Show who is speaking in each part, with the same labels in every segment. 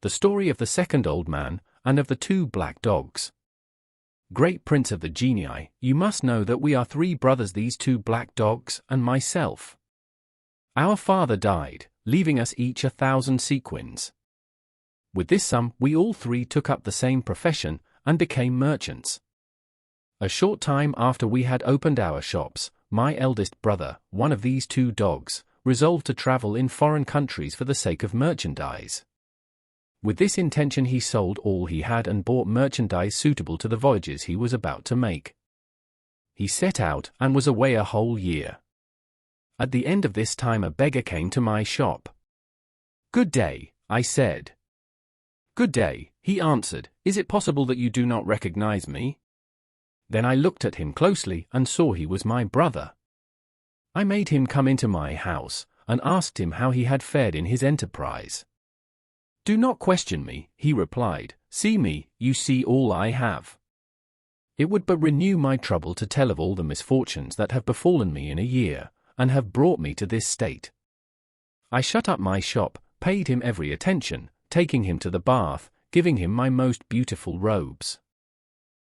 Speaker 1: The Story of the Second Old Man, and of the Two Black Dogs. Great Prince of the Genii, you must know that we are 3 brothers, these 2 black dogs, and myself. Our father died, leaving us each 1,000 sequins. With this sum, we all 3 took up the same profession, and became merchants. A short time after we had opened our shops, my eldest brother, one of these 2 dogs, resolved to travel in foreign countries for the sake of merchandise. With this intention he sold all he had and bought merchandise suitable to the voyages he was about to make. He set out, and was away a whole year. At the end of this time a beggar came to my shop. "Good day," I said. "Good day," he answered. "Is it possible that you do not recognize me?" Then I looked at him closely, and saw he was my brother. I made him come into my house, and asked him how he had fared in his enterprise. "Do not question me," he replied. "See me, you see all I have. It would but renew my trouble to tell of all the misfortunes that have befallen me in a year, and have brought me to this state." I shut up my shop, paid him every attention, taking him to the bath, giving him my most beautiful robes.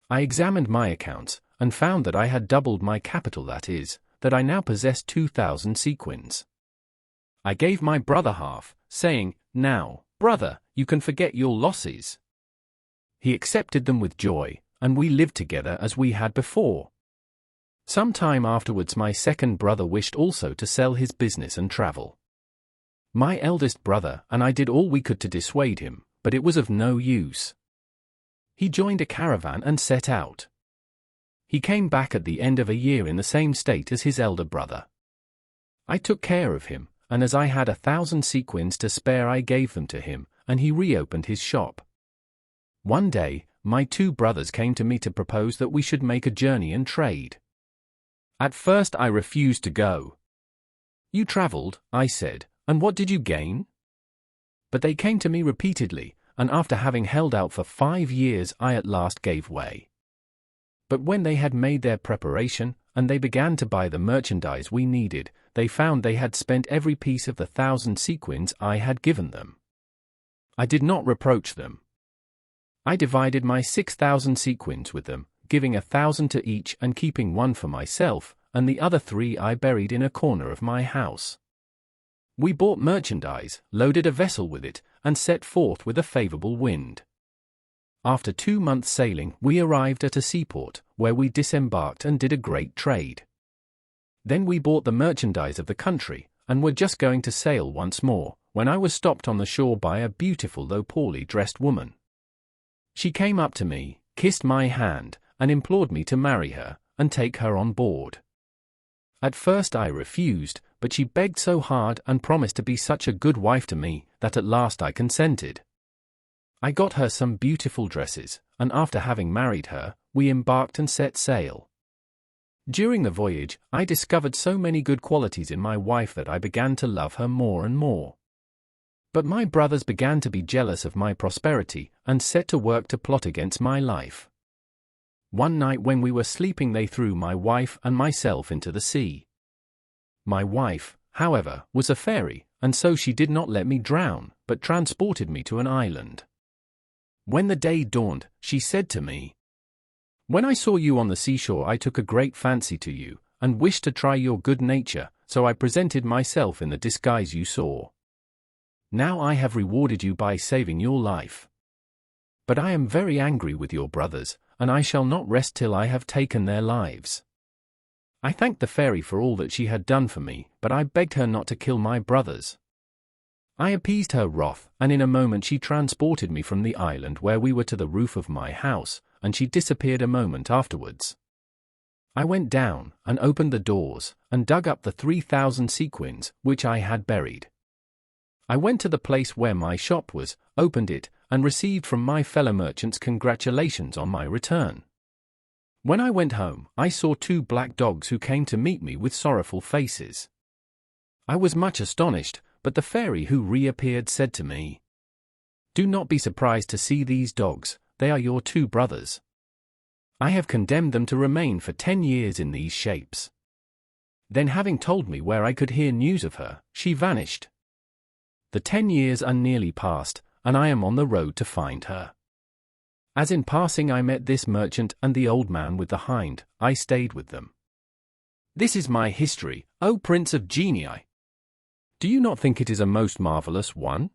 Speaker 1: I examined my accounts, and found that I had doubled my capital, that is, that I now possessed 2,000 sequins. I gave my brother half, saying, "Now, brother, you can forget your losses." He accepted them with joy, and we lived together as we had before. Some time afterwards my second brother wished also to sell his business and travel. My eldest brother and I did all we could to dissuade him, but it was of no use. He joined a caravan and set out. He came back at the end of a year in the same state as his elder brother. I took care of him, and as I had 1,000 sequins to spare I gave them to him, and he reopened his shop. One day, my 2 brothers came to me to propose that we should make a journey and trade. At first I refused to go. "You traveled," I said, "and what did you gain?" But they came to me repeatedly, and after having held out for 5 years I at last gave way. But when they had made their preparation, and they began to buy the merchandise we needed, they found they had spent every piece of the 1,000 sequins I had given them. I did not reproach them. I divided my 6,000 sequins with them, giving 1,000 to each and keeping 1 for myself, and the other 3 I buried in a corner of my house. We bought merchandise, loaded a vessel with it, and set forth with a favorable wind. After 2 months' sailing, we arrived at a seaport, where we disembarked and did a great trade. Then we bought the merchandise of the country, and were just going to sail once more, when I was stopped on the shore by a beautiful though poorly dressed woman. She came up to me, kissed my hand, and implored me to marry her, and take her on board. At first I refused, but she begged so hard and promised to be such a good wife to me, that at last I consented. I got her some beautiful dresses, and after having married her, we embarked and set sail. During the voyage, I discovered so many good qualities in my wife that I began to love her more and more. But my brothers began to be jealous of my prosperity, and set to work to plot against my life. One night when we were sleeping they threw my wife and myself into the sea. My wife, however, was a fairy, and so she did not let me drown, but transported me to an island. When the day dawned, she said to me, "When I saw you on the seashore I took a great fancy to you, and wished to try your good nature, so I presented myself in the disguise you saw. Now I have rewarded you by saving your life. But I am very angry with your brothers, and I shall not rest till I have taken their lives." I thanked the fairy for all that she had done for me, but I begged her not to kill my brothers. I appeased her wrath, and in a moment she transported me from the island where we were to the roof of my house, and she disappeared a moment afterwards. I went down, and opened the doors, and dug up the 3,000 sequins, which I had buried. I went to the place where my shop was, opened it, and received from my fellow merchants congratulations on my return. When I went home, I saw 2 black dogs who came to meet me with sorrowful faces. I was much astonished, but the fairy who reappeared said to me, "Do not be surprised to see these dogs, they are your 2 brothers. I have condemned them to remain for 10 years in these shapes." Then having told me where I could hear news of her, she vanished. The 10 years are nearly past, and I am on the road to find her. As in passing I met this merchant and the old man with the hind, I stayed with them. This is my history, O Prince of Genii. Do you not think it is a most marvelous one?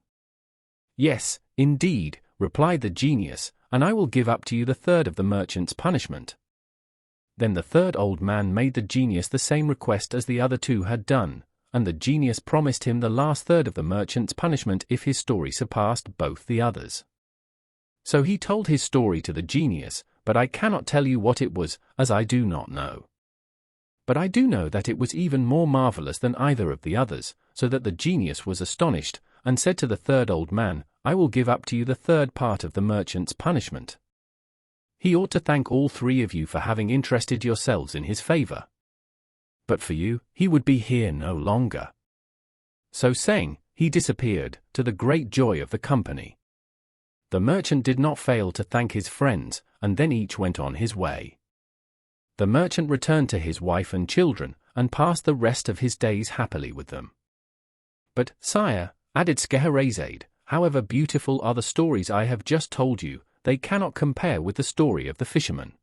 Speaker 1: Yes, indeed, replied the genius, and I will give up to you the third of the merchant's punishment. Then the third old man made the genius the same request as the other two had done, and the genius promised him the last third of the merchant's punishment if his story surpassed both the others. So he told his story to the genius, but I cannot tell you what it was, as I do not know. But I do know that it was even more marvelous than either of the others, so that the genius was astonished, and said to the third old man, I will give up to you the third part of the merchant's punishment. He ought to thank all three of you for having interested yourselves in his favor. But for you, he would be here no longer. So saying, he disappeared, to the great joy of the company. The merchant did not fail to thank his friends, and then each went on his way. The merchant returned to his wife and children, and passed the rest of his days happily with them. But, sire, added Scheherazade, however beautiful are the stories I have just told you, they cannot compare with the story of the fisherman.